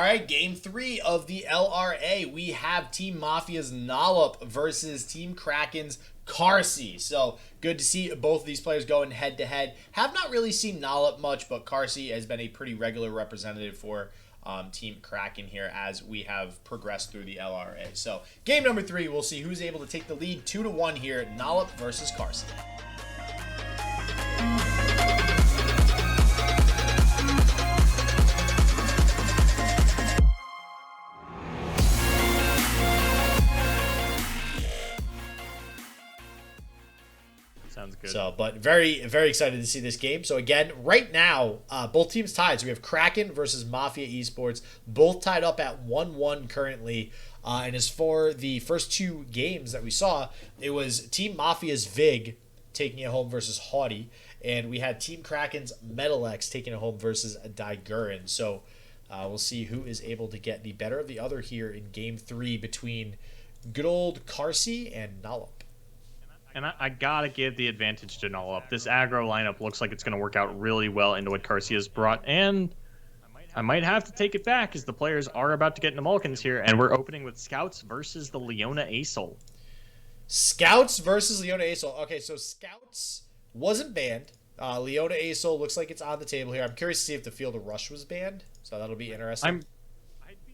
right, game 3 of the LRA. We have Team Mafia's Nollop versus Team Kraken's Carsi. So good to see both of these players going head to head. Have not really seen Nollop much, but Carsi has been a pretty regular representative for Team Kraken here as we have progressed through the LRA. So game number 3, we'll see who's able to take the lead 2-1 here. Nollop versus Carsi. Sounds good. So, but very, very excited to see this game. So again, right now, both teams tied. So we have Kraken versus Mafia Esports, both tied up at 1-1 currently. And as for the first 2 games that we saw, it was Team Mafia's Vig taking it home versus Haughty, and we had Team Kraken's Metalex taking it home versus Daigurin. So we'll see who is able to get the better of the other here in game 3 between good old Carsi and Nollop. And I gotta give the advantage to Nollop. This aggro lineup looks like it's going to work out really well into what Carsi has brought, and I might have to take it back as the players are about to get into mulligans here, and we're opening with Scouts versus the Leona Asol. Scouts versus Leona Asol. Okay, so Scouts wasn't banned. Leona Asol looks like it's on the table here. I'm curious to see if the Field of Rush was banned, so that'll be interesting.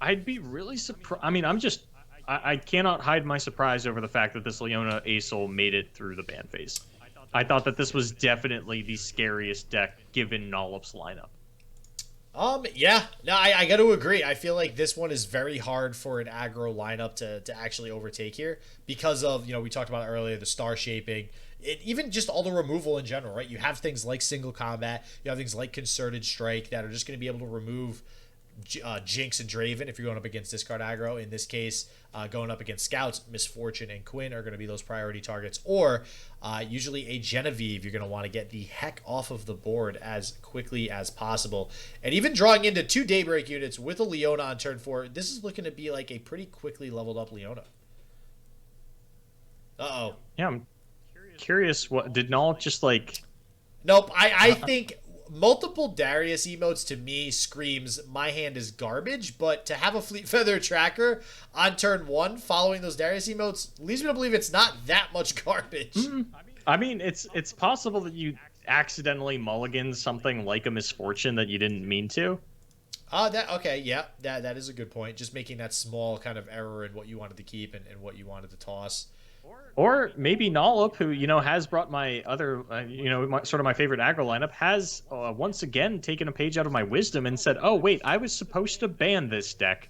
I'd be really surprised. I mean, I cannot hide my surprise over the fact that this Leona Asol made it through the ban phase. I thought that this was definitely the scariest deck given Nollop's lineup. Yeah, no, I got to agree. I feel like this one is very hard for an aggro lineup to actually overtake here because of, we talked about earlier, the star shaping, even just all the removal in general, right? You have things like single combat, you have things like concerted strike that are just going to be able to remove Jinx and Draven if you're going up against discard aggro. In this case, going up against Scouts, Misfortune and Quinn are going to be those priority targets, or usually a Genevieve you're going to want to get the heck off of the board as quickly as possible. And even drawing into 2 Daybreak units with a Leona on turn 4, this is looking to be like a pretty quickly leveled up Leona. Uh-oh. Yeah, I'm curious, what did Nollop just like... Nope, I think... multiple Darius emotes to me screams my hand is garbage, but to have a Fleet Feather tracker on turn 1 following those Darius emotes leads me to believe it's not that much garbage. I mean, it's possible that you accidentally mulligan something like a Misfortune that you didn't mean to. Okay, yeah, that is a good point. Just making that small kind of error in what you wanted to keep and what you wanted to toss. Or maybe Nollop, who, has brought my other, sort of my favorite aggro lineup, has once again taken a page out of my wisdom and said, oh, wait, I was supposed to ban this deck.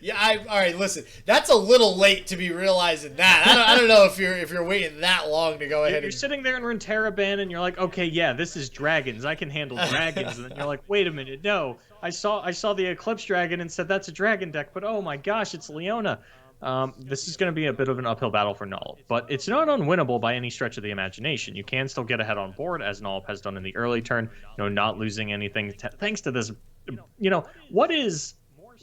Yeah, all right, listen, that's a little late to be realizing that. I don't know if you're waiting that long to go ahead. You're sitting there in Runeterra ban and you're like, okay, yeah, this is dragons. I can handle dragons. And then you're like, wait a minute, no. I saw the Eclipse Dragon and said that's a dragon deck, but oh my gosh, it's Leona. This is going to be a bit of an uphill battle for Nollop, but it's not unwinnable by any stretch of the imagination. You can still get ahead on board, as Nollop has done in the early turn, not losing anything thanks to this. What is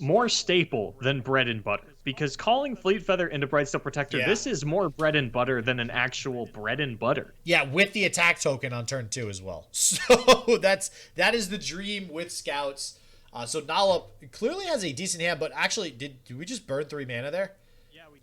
more staple than bread and butter? Because calling Fleet Feather into Brightsteel Protector, this is more bread and butter than an actual bread and butter. Yeah, with the attack token on turn 2 as well. So that is the dream with Scouts. So Nollop clearly has a decent hand, but actually, did we just burn 3 mana there?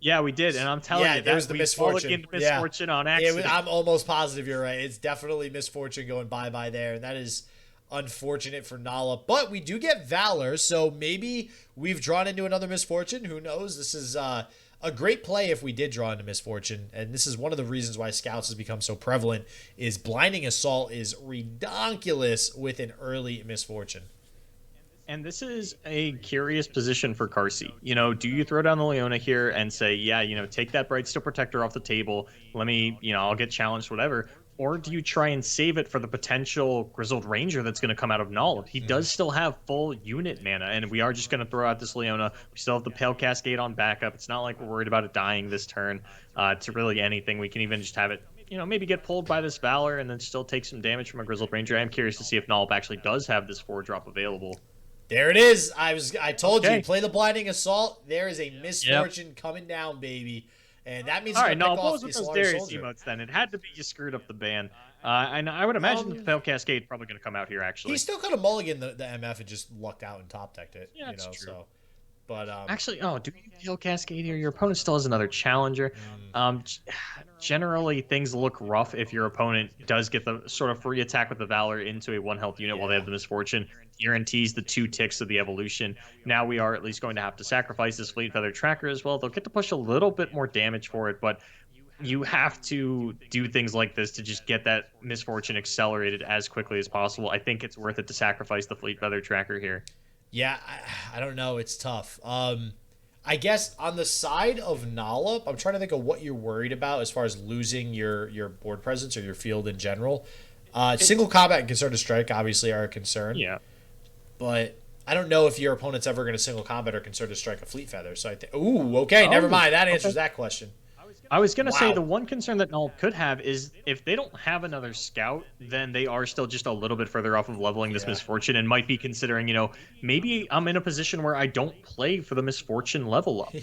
Yeah, we did, and I'm telling you, there's the Misfortune. Misfortune on accident. I'm almost positive you're right. It's definitely Misfortune going bye-bye there, and that is unfortunate for Nollop. But we do get Valor, so maybe we've drawn into another Misfortune. Who knows? This is a great play if we did draw into Misfortune, and this is one of the reasons why Scouts has become so prevalent, is Blinding Assault is redonkulous with an early Misfortune. And this is a curious position for Carsi. Do you throw down the Leona here and say, yeah, take that Brightsteel Protector off the table, let me, I'll get challenged, whatever. Or do you try and save it for the potential Grizzled Ranger that's going to come out of Nollop? He does still have full unit mana, and we are just going to throw out this Leona. We still have the Pale Cascade on backup. It's not like we're worried about it dying this turn to really anything. We can even just have it, maybe get pulled by this Valor and then still take some damage from a Grizzled Ranger. I'm curious to see if Nollop actually does have this 4-drop available. There it is. I told you, play the Blinding Assault. There is a Misfortune coming down, baby. And that means all right, no, what was with those Darius emotes then? It had to be you screwed up the ban. And I would imagine the Pale Cascade probably going to come out here, actually. He still could have mulliganed the MF and just lucked out and top decked it. Yeah, that's true. So, but actually, do you Pale Cascade here? Your opponent still has another challenger. Generally, things look rough if your opponent does get the sort of free attack with the Valor into a 1 health unit while they have the Misfortune. Guarantees the 2 ticks of the evolution. Now we are at least going to have to sacrifice this Fleet Feather Tracker as well. They'll get to push a little bit more damage for it, but you have to do things like this to just get that Misfortune accelerated as quickly as possible. I think it's worth it to sacrifice the Fleet Feather Tracker here. Yeah, I don't know. It's tough. I guess on the side of Nollop, I'm trying to think of what you're worried about as far as losing your board presence or your field in general. Single combat and concerted strike obviously are a concern. Yeah. But I don't know if your opponent's ever going to single combat or concerted strike a Fleet Feather. So I think, ooh, okay, never mind. That answers that question. I was going to say the one concern that Nollop could have is if they don't have another scout, then they are still just a little bit further off of leveling this Misfortune and might be considering, maybe I'm in a position where I don't play for the Misfortune level up.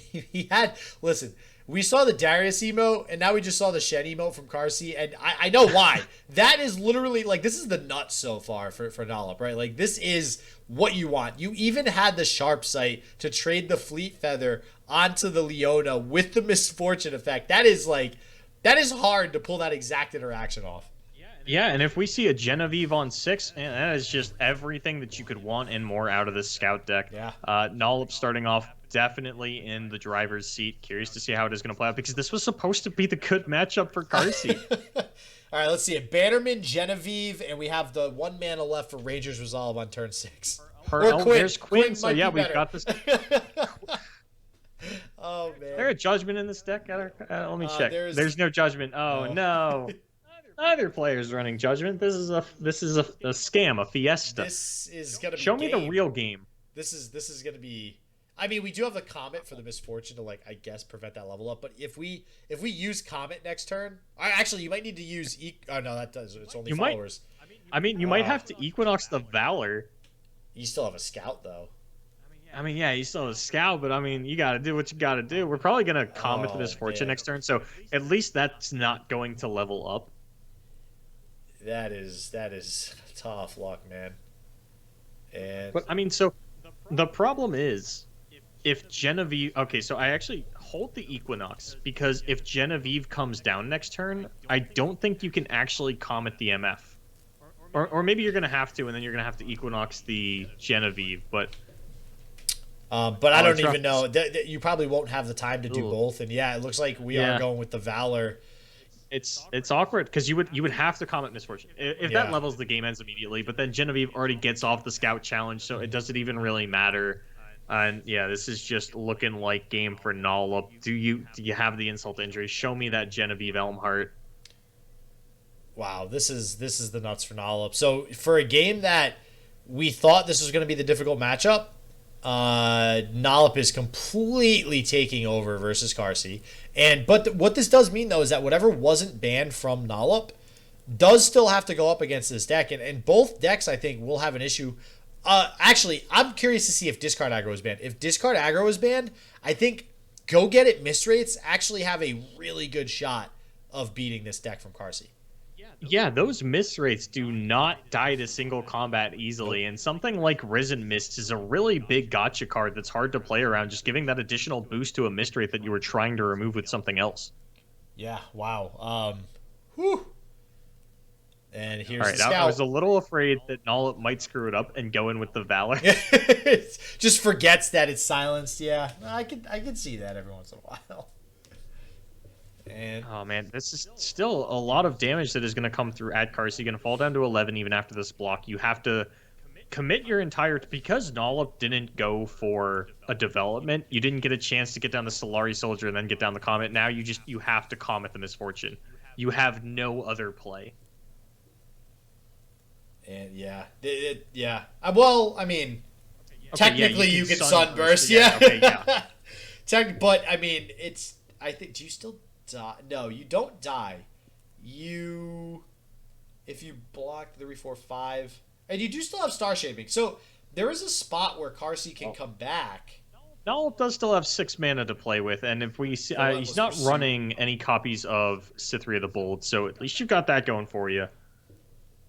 Listen, we saw the Darius emote, and now we just saw the Shen emote from Carsi, and I know why. That is literally, this is the nuts so far for Nollop, right? This is what you want. You even had the Sharp Sight to trade the Fleet Feather onto the Leona with the Misfortune effect. That is hard to pull that exact interaction off. Yeah, and if we see a Genevieve on 6, man, that is just everything that you could want and more out of this scout deck. Yeah. Nollop starting off definitely in the driver's seat. Curious to see how it is going to play out because this was supposed to be the good matchup for Carsi. All right, let's see it. Bannerman, Genevieve, and we have the 1 mana left for Ranger's Resolve on turn 6. Quinn. There's Quinn. So yeah, we've got this. Oh man. Is there a judgment in this deck? Let me check. There's no judgment. Oh no. Neither player's running judgment. This is a scam, a fiesta. This is gonna be Show me the real game. This is gonna be. I mean, we do have the Comet for the Misfortune to I guess prevent that level up. But if we use Comet next turn, actually you might need to use. Oh no, that does. It's only followers. You might have to Equinox the Valor. You still have a Scout though. I mean, yeah, you still have a Scout, but I mean, you got to do what you got to do. We're probably gonna Comet the Misfortune next turn, so at least that's not going to level up. That is tough luck, man. But I mean, so the problem is if Genevieve. Okay, so I actually hold the Equinox because if Genevieve comes down next turn, I don't think you can actually Comet the MF. Or maybe you're gonna have to, and then you're gonna have to Equinox the Genevieve, but. I don't even know. You probably won't have the time to do both, and yeah, it looks like we are going with the Valor. It's awkward because you would have to Comet Misfortune if that levels the game ends immediately, but then Genevieve already gets off the Scout challenge, so it doesn't even really matter. And yeah, this is just looking like game for Nollop. Do you have the insult to injury? Show me that Genevieve Elmheart. Wow, this is the nuts for Nollop. So for a game that we thought this was going to be the difficult matchup, Nollop is completely taking over versus Carsi. But what this does mean though is that whatever wasn't banned from Nollop does still have to go up against this deck, and both decks I think will have an issue. Actually, I'm curious to see if discard aggro is banned. If discard aggro is banned, I think Go Get It miss rates actually have a really good shot of beating this deck from Carsi. Yeah, those miss rates do not die to single combat easily, and something like Risen Mist is a really big gotcha card that's hard to play around, just giving that additional boost to a miss rate that you were trying to remove with something else. Yeah, wow. Whew. And here's the Scout. I was a little afraid that Nollop might screw it up and go in with the Valor. Just forgets that it's silenced. Yeah, I could see that every once in a while. And oh man, this is still a lot of damage that is going to come through at Carsi. Going to fall down to 11 even after this block. You have to commit your entire because Nollop didn't go for a development. You didn't get a chance to get down the Solari Soldier and then get down the Comet. Now you have to Comet the Misfortune. You have no other play. And yeah. Well, I mean, technically you can Sunburst. Yeah. But I mean, I think. Do you still die? No, you don't die. If you block 3, 4, 5, and you do still have Star Shaping. So there is a spot where Carsi can come back. Nollop does still have 6 mana to play with, and if we see, he's not running any copies of Cythria the Bold, so at least you've got that going for you.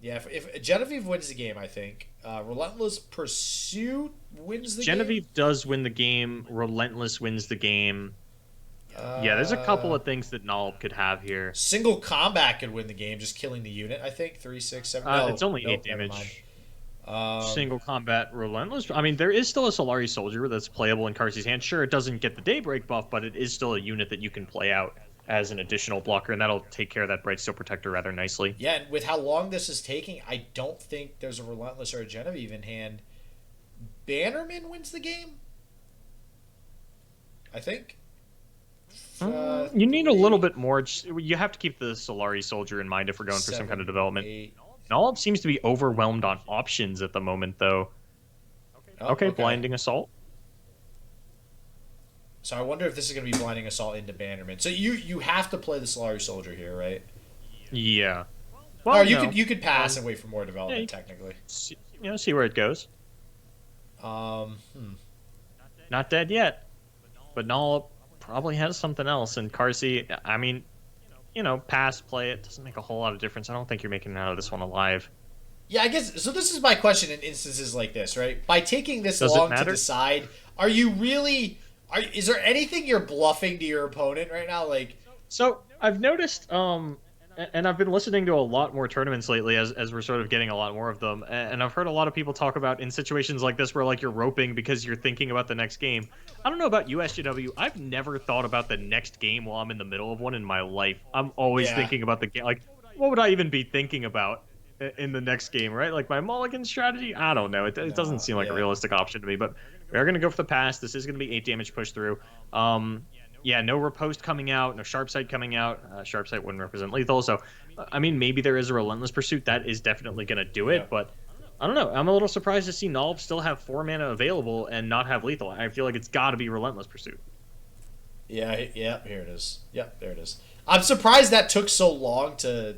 Yeah, if Genevieve wins the game, I think Relentless Pursuit wins the game. Genevieve does win the game. Relentless wins the game. Yeah, there's a couple of things that Nollop could have here. Single combat could win the game, just killing the unit. I think 3, 6, 7. No, it's only 8 damage. Single combat Relentless. I mean, there is still a Solari Soldier that's playable in Carsi's hand. Sure, it doesn't get the Daybreak buff, but it is still a unit that you can play out as an additional blocker, and that'll take care of that Bright Steel Protector rather nicely. Yeah, and with how long this is taking, I don't think there's a Relentless or a Genevieve in hand. Bannerman wins the game? I think. You need a little bit more. You have to keep the Solari Soldier in mind if we're going for some kind of development. 8. Nollop seems to be overwhelmed on options at the moment, though. Okay, Blinding Assault. So I wonder if this is going to be Blinding Assault into Bannerman. So you have to play the Solari Soldier here, right? Yeah. Well, or you could pass and wait for more development, technically. See where it goes. Not dead yet, but Nollop probably has something else. And Carsi, I mean, pass, play it. Doesn't make a whole lot of difference. I don't think you're making it out of this one alive. Yeah, I guess, so this is my question in instances like this, right? By taking this long to decide, are you really, is there anything you're bluffing to your opponent right now? Like, so I've noticed, and I've been listening to a lot more tournaments lately as we're sort of getting a lot more of them. And I've heard a lot of people talk about in situations like this where like you're roping because you're thinking about the next game. I don't know about you, SJW. I've never thought about the next game while I'm in the middle of one in my life. I'm always thinking about the game. Like, what would I even be thinking about in the next game, right? Like my mulligan strategy? I don't know. It doesn't seem like a realistic option to me, but we're going to go for the pass. This is going to be 8 damage push through. Yeah, no Riposte coming out, no Sharpsight coming out. Sharpsight wouldn't represent lethal, so I mean, maybe there is a Relentless Pursuit. That is definitely going to do it, but I don't know. I'm a little surprised to see Nollop still have 4 mana available and not have lethal. I feel like it's got to be Relentless Pursuit. Yeah, here it is. Yep, there it is. I'm surprised that took so long to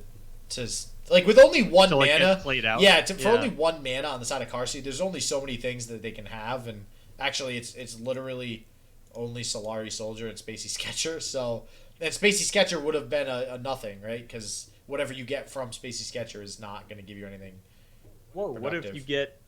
like with only 1 mana. Get played out. Yeah, for only 1 mana on the side of Carsi, there's only so many things that they can have, and actually, it's literally only Solari Soldier and Spacey Sketcher. So, and Spacey Sketcher would have been a nothing, right? Because whatever you get from Spacey Sketcher is not going to give you anything. Whoa! What if you get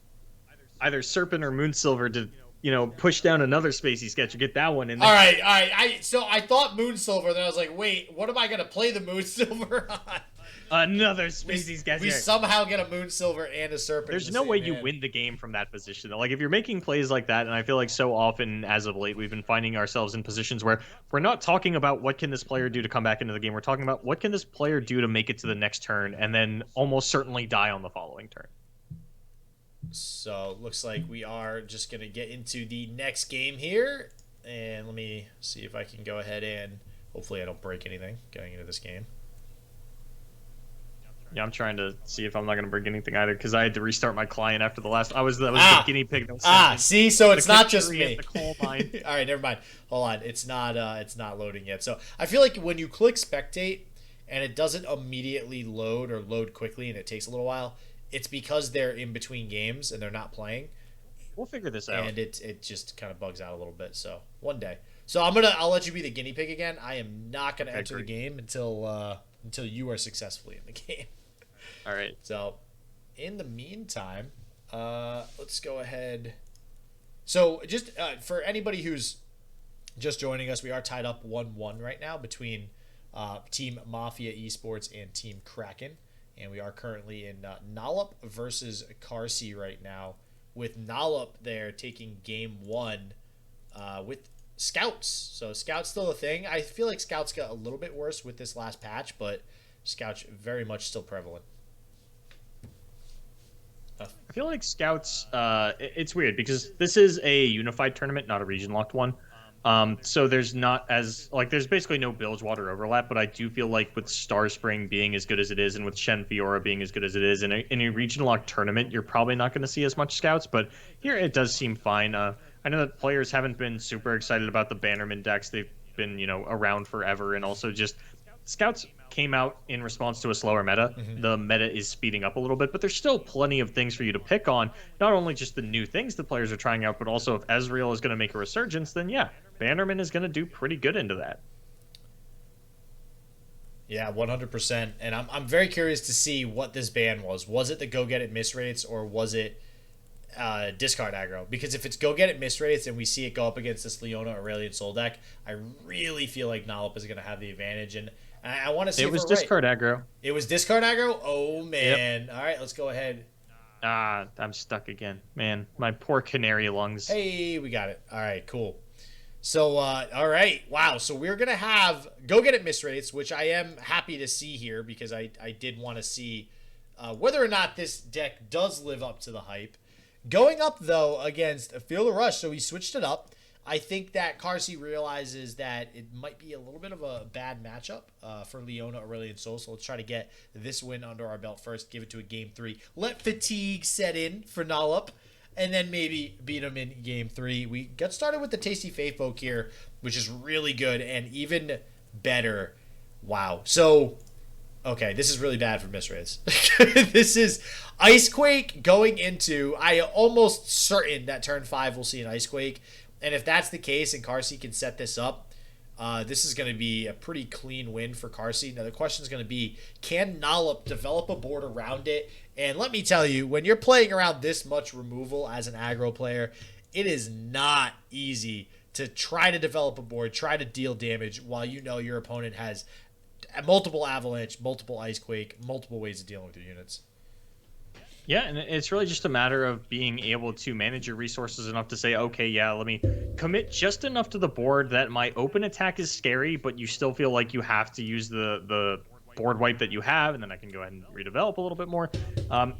either Serpent or Moonsilver to push down another Spacey Sketcher, get that one in there? All right. So I thought Moonsilver, then I was like, wait, what am I going to play the Moonsilver on? Another Spacey Sketcher. We somehow get a Moonsilver and a Serpent. There's no way you win the game from that position. Like, if you're making plays like that, and I feel like so often, as of late, we've been finding ourselves in positions where we're not talking about what can this player do to come back into the game. We're talking about what can this player do to make it to the next turn, and then almost certainly die on the following turn. So, looks like we are just going to get into the next game here. And let me see if I can go ahead and hopefully I don't break anything going into this game. Yeah, I'm trying to see if I'm not going to break anything either, because I had to restart my client after the last. That was the guinea pig. See, so it's not just me. The coal mine. All right, never mind. Hold on, it's not loading yet. So I feel like when you click spectate and it doesn't immediately load or load quickly and it takes a little while, it's because they're in between games and they're not playing. We'll figure this out. And it just kind of bugs out a little bit. So one day. So I'll let you be the guinea pig again. I am not gonna enter the game until you are successfully in the game. All right. So, in the meantime, let's go ahead. So, just for anybody who's just joining us, we are tied up 1-1 right now between Team Mafia Esports and Team Kraken. And we are currently in Nollop versus Carsi right now, with Nollop there taking game 1 with Scouts. So, Scouts still a thing. I feel like Scouts got a little bit worse with this last patch, but Scouts very much still prevalent. I feel like Scouts, it's weird because this is a unified tournament, not a region locked one. So there's not as, there's basically no Bilgewater overlap, but I do feel like with Star Spring being as good as it is and with Shen Fiora being as good as it is, in a region locked tournament, you're probably not going to see as much Scouts, but here it does seem fine. I know that players haven't been super excited about the Bannerman decks. They've been, around forever, and also just Scouts came out in response to a slower meta. Mm-hmm. The meta is speeding up a little bit, but there's still plenty of things for you to pick on. Not only just the new things the players are trying out, but also if Ezreal is going to make a resurgence, then yeah, Bannerman is going to do pretty good into that. Yeah, 100%. And I'm very curious to see what this ban was. Was it the go get it miss rates, or was it discard aggro? Because if it's go get it miss rates and we see it go up against this Leona Aurelian Soul deck, I really feel like Nollop is going to have the advantage. And I want to see it if was we're discard right. aggro. It was discard aggro? Oh, man. Yep. All right, let's go ahead. I'm stuck again. Man, my poor canary lungs. Hey, we got it. All right, cool. So, all right. Wow. So we're going to have go get it miss rates, which I am happy to see here because I did want to see whether or not this deck does live up to the hype. Going up, though, against Feel the Rush, so he switched it up. I think that Carsi realizes that it might be a little bit of a bad matchup for Leona Aurelian Soul. So let's try to get this win under our belt first, give it to a game 3. Let fatigue set in for Nollop, and then maybe beat him in game 3. We got started with the Tasty Faith Folk here, which is really good, and even better. Wow. So, okay, this is really bad for misrates. This is Icequake going into... I almost certain that turn 5 we'll see an Icequake. And if that's the case and Carsi can set this up, this is going to be a pretty clean win for Carsi. Now, the question is going to be, can Nollop develop a board around it? And let me tell you, when you're playing around this much removal as an aggro player, it is not easy to try to develop a board, try to deal damage while you know your opponent has multiple Avalanche, multiple Icequake, multiple ways of dealing with your units. Yeah, and it's really just a matter of being able to manage your resources enough to say, okay, yeah, let me commit just enough to the board that my open attack is scary, but you still feel like you have to use the board wipe that you have, and then I can go ahead and redevelop a little bit more.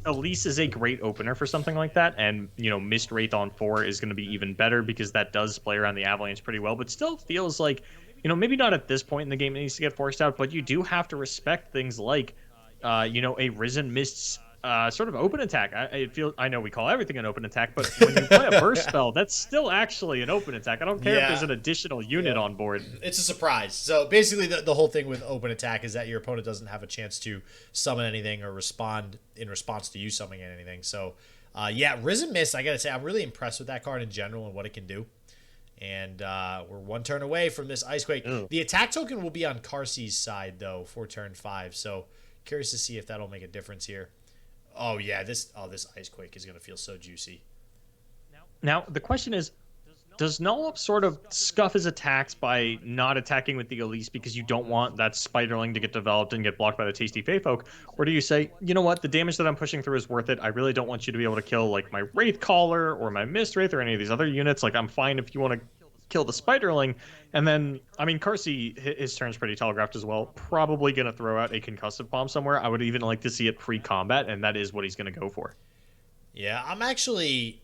Elise is a great opener for something like that, and, you know, Mist Wraith on 4 is going to be even better because that does play around the Avalanche pretty well, but still feels like, you know, maybe not at this point in the game it needs to get forced out, but you do have to respect things like, you know, a Risen Mist's sort of open attack. I know we call everything an open attack, but when you play a burst spell, that's still actually an open attack. I don't care if there's an additional unit on board. It's a surprise. So basically, the whole thing with open attack is that your opponent doesn't have a chance to summon anything or respond in response to you summoning anything. So, yeah, Risen Mist, I gotta say, I'm really impressed with that card in general and what it can do. And we're one turn away from this Icequake. Ooh. The attack token will be on Carsi's side, though, for turn 5. So, curious to see if that'll make a difference here. Oh, yeah, this Icequake is going to feel so juicy. Now, the question is, does Nollop sort of scuff his attacks by not attacking with the Elise because you don't want that Spiderling to get developed and get blocked by the Tasty Fae Folk? Or do you say, you know what, the damage that I'm pushing through is worth it. I really don't want you to be able to kill, like, my Wraith Caller or my Mist Wraith or any of these other units. Like, I'm fine if you want to kill the Spiderling. And then, I mean, Carsi, his turn's pretty telegraphed as well. Probably going to throw out a Concussive Bomb somewhere. I would even like to see it pre-combat, and that is what he's going to go for. Yeah, I'm actually...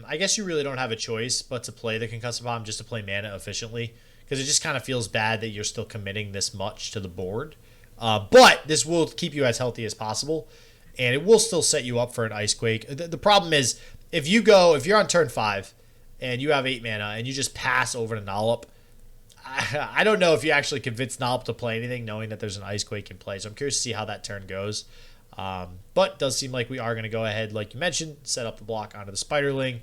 I guess you really don't have a choice but to play the Concussive Bomb just to play mana efficiently, because it just kind of feels bad that you're still committing this much to the board. But this will keep you as healthy as possible, and it will still set you up for an Icequake. The problem is, if you're on turn 5, and you have 8 mana, and you just pass over to Nollop, I don't know if you actually convince Nollop to play anything, knowing that there's an Icequake in play. So I'm curious to see how that turn goes. But it does seem like we are going to go ahead, like you mentioned, set up the block onto the Spiderling,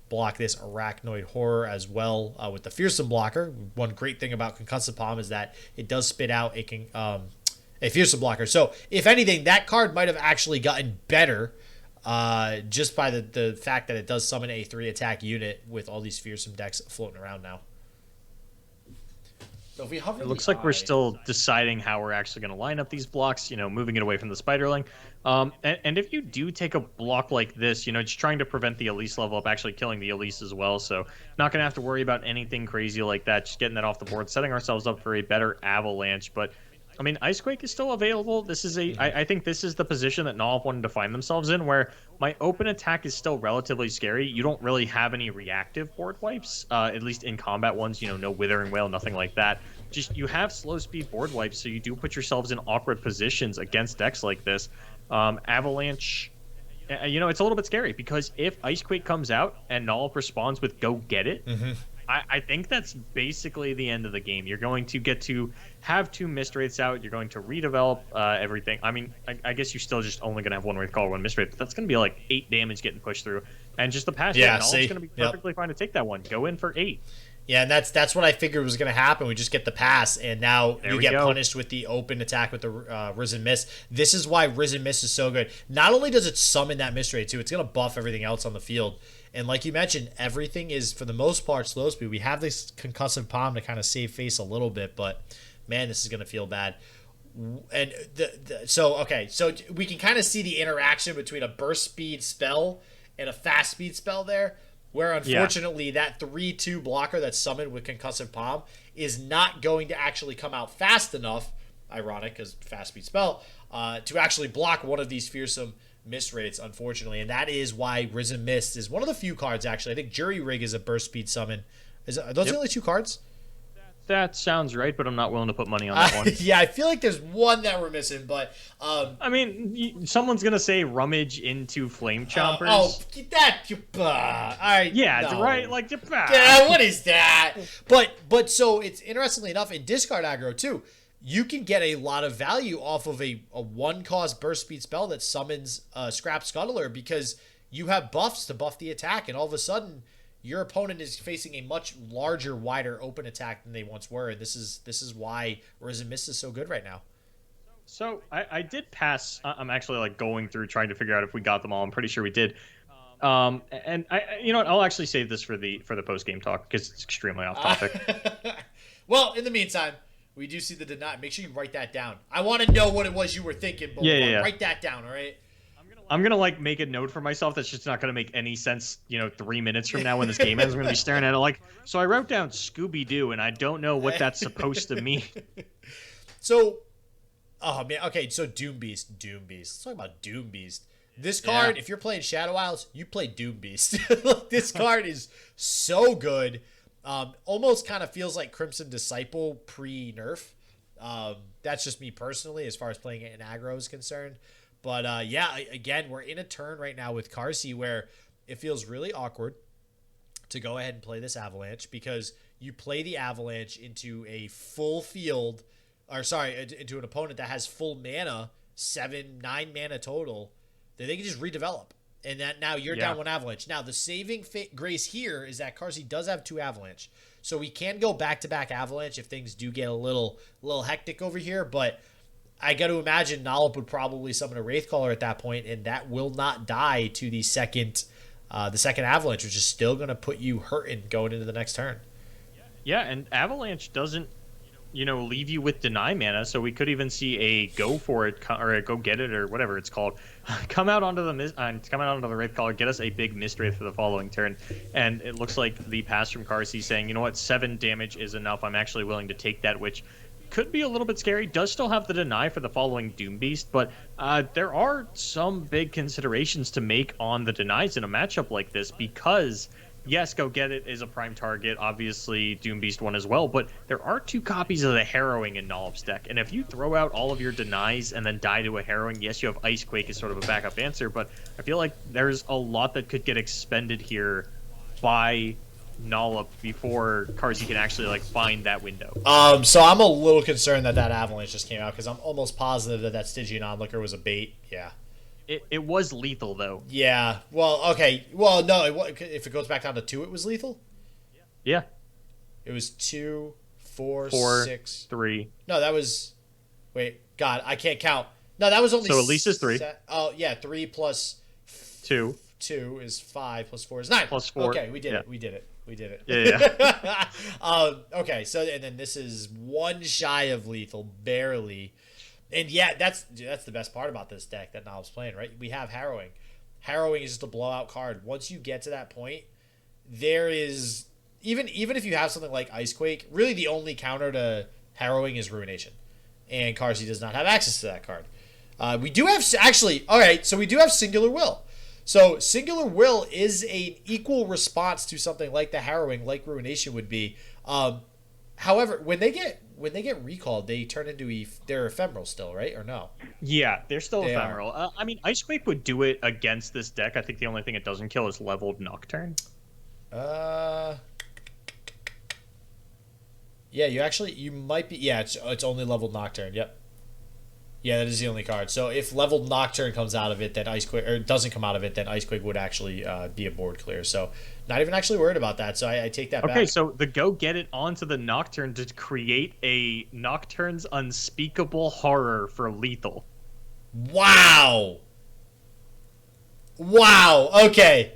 block this Arachnoid Horror as well with the Fearsome blocker. One great thing about Concussive Bomb is that it does spit out a Fearsome blocker. So if anything, that card might have actually gotten better just by the fact that it does summon a 3 attack unit with all these Fearsome decks floating around now. So if we hover it looks like we're still deciding how we're actually going to line up these blocks, you know, moving it away from the Spiderling. And if you do take a block like this, you know, just trying to prevent the Elise level up, actually killing the Elise as well. So not going to have to worry about anything crazy like that, just getting that off the board, setting ourselves up for a better Avalanche. But I mean, Icequake is still available. This is I think this is the position that Nollop wanted to find themselves in, where my open attack is still relatively scary. You don't really have any reactive board wipes, at least in combat ones, you know, no Withering Wail, nothing like that. Just you have slow speed board wipes, so you do put yourselves in awkward positions against decks like this. Avalanche, you know, it's a little bit scary because if Icequake comes out and Nollop responds with "Go get it," I think that's basically the end of the game. You're going to get to have 2 Mist Wraiths out. You're going to redevelop everything. I mean, I guess you're still just only going to have 1 Wraith Caller, 1 Mist Wraith, but that's going to be like 8 damage getting pushed through. And just the pass, Nollop's going to be perfectly fine to take that one. Go in for 8. Yeah, and that's what I figured was going to happen. We just get the pass, and now you get punished with the open attack with the Risen Mist. This is why Risen Mist is so good. Not only does it summon that Mist Ray too, it's going to buff everything else on the field. And like you mentioned, everything is, for the most part, slow speed. We have this concussive palm to kind of save face a little bit, but man, this is going to feel bad. And so we can kind of see the interaction between a burst speed spell and a fast speed spell there, where unfortunately that 3/2 blocker that's summoned with concussive palm is not going to actually come out fast enough, ironic because fast speed spell, to actually block one of these fearsome Mist rates, unfortunately. And that is why Risen Mist is one of the few cards, actually. I think Jury Rig is a burst speed summon. Are those the only 2 cards? That sounds right, but I'm not willing to put money on that one. Yeah, I feel like there's one that we're missing, but... I mean, someone's going to say rummage into Flame Chompers. That... all right. Yeah, no. Right? Like... Yeah, what is that? But so, it's interestingly enough, in discard aggro, too, you can get a lot of value off of a 1-cost burst speed spell that summons Scrap Scuttler, because you have buffs to buff the attack, and all of a sudden... your opponent is facing a much larger, wider open attack than they once were. And this is why Risen Mist is so good right now. So I did pass. I'm actually like going through trying to figure out if we got them all. I'm pretty sure we did. And you know what? I'll actually save this for the post game talk because it's extremely off topic. Well, in the meantime, we do see the deny. Make sure you write that down. I want to know what it was you were thinking. But write that down. All right. I'm gonna like make a note for myself that's just not gonna make any sense, 3 minutes from now when this game ends. I'm gonna be staring at it like, so I wrote down Scooby Doo and I don't know what that's supposed to mean. So, oh man, okay, so Doom Beast. Let's talk about Doom Beast. This card, if you're playing Shadow Isles, you play Doom Beast. This card is so good. Almost kind of feels like Crimson Disciple pre-nerf. That's just me personally, as far as playing it in aggro is concerned. But again, we're in a turn right now with Carsi where it feels really awkward to go ahead and play this Avalanche, because you play the Avalanche into a full field, into an opponent that has full mana, 9 mana total, that they can just redevelop. And that now you're down 1 Avalanche. Now, the saving grace here is that Carsi does have 2 Avalanche. So we can go back-to-back Avalanche if things do get a little hectic over here, but... I got to imagine Nollop would probably summon a Wraithcaller at that point, and that will not die to the second Avalanche, which is still going to put you hurting going into the next turn. Yeah, and Avalanche doesn't, leave you with deny mana, so we could even see a go for it or a go get it or whatever it's called come out onto the Wraithcaller, get us a big Mist Wraith for the following turn, and it looks like the pass from Carsi saying, you know what, 7 damage is enough. I'm actually willing to take that, which could be a little bit scary. Does still have the deny for the following Doom Beast, but there are some big considerations to make on the denies in a matchup like this, because yes, Go Get It is a prime target, obviously Doom Beast one as well, but there are 2 copies of the Harrowing in Nollop's deck, and if you throw out all of your denies and then die to a Harrowing, yes, you have Ice Quake as sort of a backup answer, but I feel like there's a lot that could get expended here by Nollop before Carsi can actually find that window. So I'm a little concerned that Avalanche just came out, because I'm almost positive that Stygian Onlooker was a bait. Yeah. It was lethal though. Yeah. Well, okay. Well, no. If it goes back down to 2, it was lethal. Yeah. It was 2, 4, 6, 3. No, that was. Wait, God, I can't count. No, that was only. So at least it's 3. Oh yeah, 3 plus 2. 2 is 5 plus 4 is 9. Plus 4. Okay, we did it. We did it. Yeah. Okay, so and then this is 1 shy of lethal, barely. And yeah, that's the best part about this deck that Nollop's playing, right? We have Harrowing. Harrowing is just a blowout card. Once you get to that point, there is even if you have something like Icequake, really the only counter to Harrowing is Ruination. And Carsi does not have access to that card. We do have we do have Singular Will. So Singular Will is an equal response to something like the Harrowing, like Ruination would be. However, when they get recalled, they turn into they're ephemeral still, right? Or no? Yeah, they're still ephemeral. I mean, Icequake would do it against this deck. I think the only thing it doesn't kill is leveled Nocturne. Yeah, you might be. Yeah, it's only leveled Nocturne. Yep. Yeah, that is the only card. So if leveled Nocturne comes out of it, then Icequake, or doesn't come out of it, then Icequake would actually be a board clear. So not even actually worried about that. So I take that back. Okay, so the go get it onto the Nocturne to create a Nocturne's Unspeakable Horror for lethal. Wow. Wow. Okay.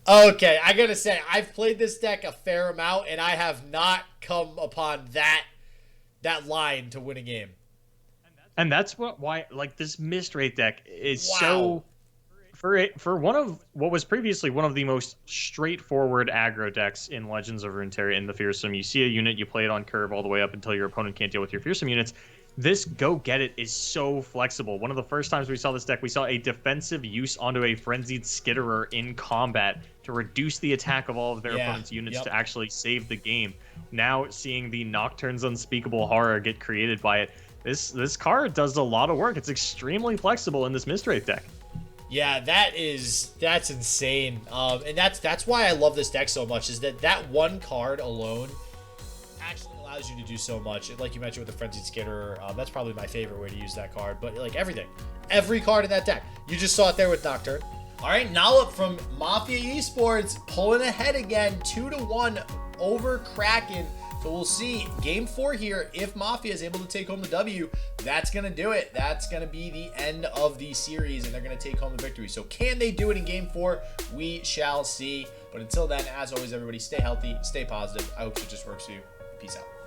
Okay. I gotta say, I've played this deck a fair amount, and I have not come upon that line to win a game. And that's why like this Mistrate deck is Wow. so for one of what was previously one of the most straightforward aggro decks in Legends of Runeterra in the Fearsome. You see a unit, you play it on curve all the way up until your opponent can't deal with your Fearsome units. This Go Get It is so flexible. One of the first times we saw this deck, we saw a defensive use onto a Frenzied Skitterer in combat to reduce the attack of all of their opponent's units to actually save the game. Now seeing the Nocturne's Unspeakable Horror get created by it, this card does a lot of work. It's extremely flexible in this Mistrate deck. Yeah, that's insane. And that's why I love this deck so much, is that one card alone actually allows you to do so much. Like you mentioned with the Frenzied Skitterer, that's probably my favorite way to use that card. But like every card in that deck, you just saw it there with Nocturne. All right, Nollop from Mafia Esports pulling ahead again, 2-1 over Kraken. So we'll see game 4 here. If Mafia is able to take home the W, that's going to do it. That's going to be the end of the series, and they're going to take home the victory. So can they do it in game 4? We shall see. But until then, as always, everybody stay healthy, stay positive. I hope it just works for you. Peace out.